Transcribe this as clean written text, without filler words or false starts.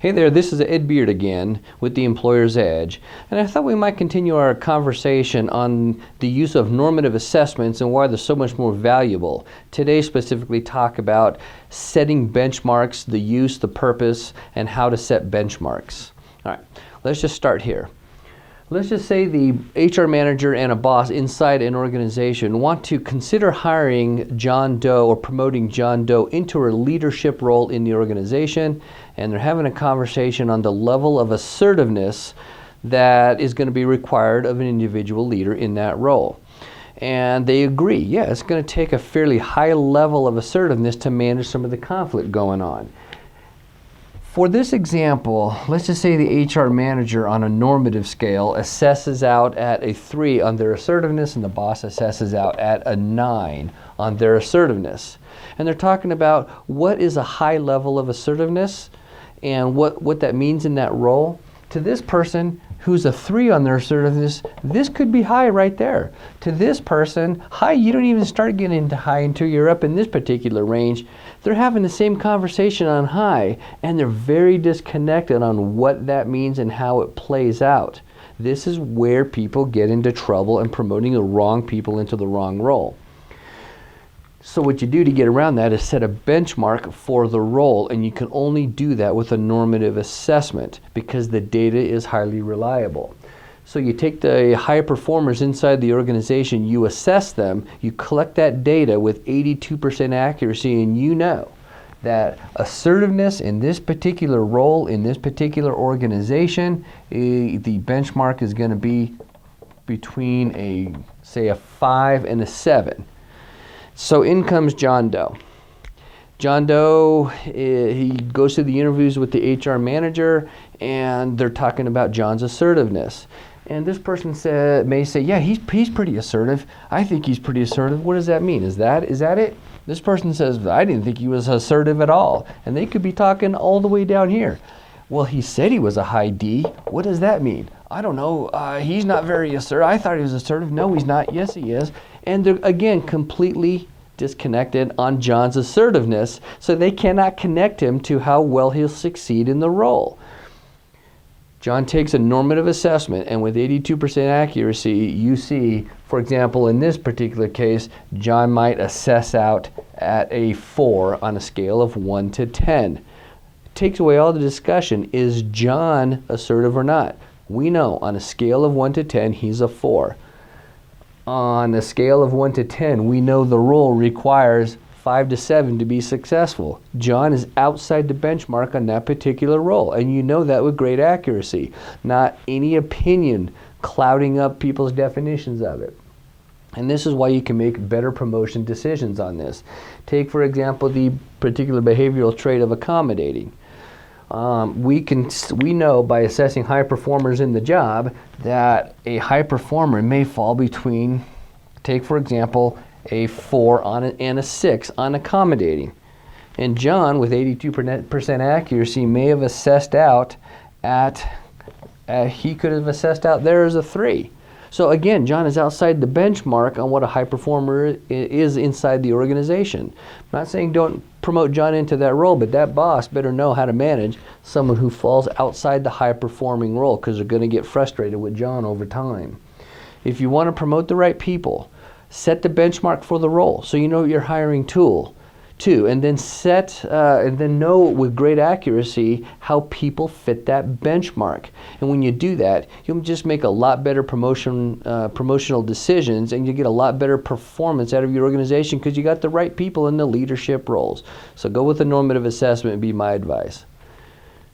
Hey there, this is Ed Beard again with The Employer's Edge, and I thought we might continue our conversation on the use of normative assessments and why they're so much more valuable. Today specifically talk about setting benchmarks, the use, the purpose, and how to set benchmarks. All right, let's just start here. Let's just say the HR manager and a boss inside an organization want to consider hiring John Doe or promoting John Doe into a leadership role in the organization, and they're having a conversation on the level of assertiveness that is going to be required of an individual leader in that role. And they agree, yeah, it's going to take a fairly high level of assertiveness to manage some of the conflict going on. For this example, let's just say the HR manager on a normative scale assesses out at a 3 on their assertiveness, and the boss assesses out at a 9 on their assertiveness. And they're talking about what is a high level of assertiveness and what that means in that role. To this person who's a 3 on their assertiveness, this could be high right there. To this person, high, you don't even start getting into high until you're up in this particular range. They're having the same conversation on high, and they're very disconnected on what that means and how it plays out. This is where people get into trouble and promoting the wrong people into the wrong role. So what you do to get around that is set a benchmark for the role, and you can only do that with a normative assessment because the data is highly reliable. So you take the high performers inside the organization, you assess them, you collect that data with 82% accuracy, and you know that assertiveness in this particular role, in this particular organization, the benchmark is going to be between say a 5 and a 7. So in comes John Doe. John Doe, he goes to the interviews with the HR manager, and they're talking about John's assertiveness. And this person may say, yeah, he's pretty assertive. I think he's pretty assertive. What does that mean? Is that it? This person says, I didn't think he was assertive at all. And they could be talking all the way down here. Well, he said he was a high D. What does that mean? I don't know. He's not very assertive. I thought he was assertive. No, he's not. Yes, he is. And they're, again, completely disconnected on John's assertiveness, so they cannot connect him to how well he'll succeed in the role. John takes a normative assessment, and with 82% accuracy, you see, for example, in this particular case, John might assess out at a 4 on a scale of 1 to 10. It takes away all the discussion. Is John assertive or not? We know on a scale of 1 to 10, he's a 4. On a scale of 1 to 10, we know the role requires 5 to 7 to be successful. John is outside the benchmark on that particular role, and you know that with great accuracy. Not any opinion clouding up people's definitions of it. And this is why you can make better promotion decisions on this. Take, for example, the particular behavioral trait of accommodating. We know by assessing high performers in the job that a high performer may fall between, take for example, a 4 and a 6 on accommodating. And John, with 82% accuracy, may have assessed out he could have assessed out there as a 3. So again, John is outside the benchmark on what a high performer is inside the organization. I'm not saying don't promote John into that role, but that boss better know how to manage someone who falls outside the high performing role, because they're going to get frustrated with John over time. If you want to promote the right people, set the benchmark for the role so you know your hiring tool too, and then know with great accuracy how people fit that benchmark. And when you do that, you'll just make a lot better promotional decisions, and you get a lot better performance out of your organization because you got the right people in the leadership roles. So go with a normative assessment would be my advice.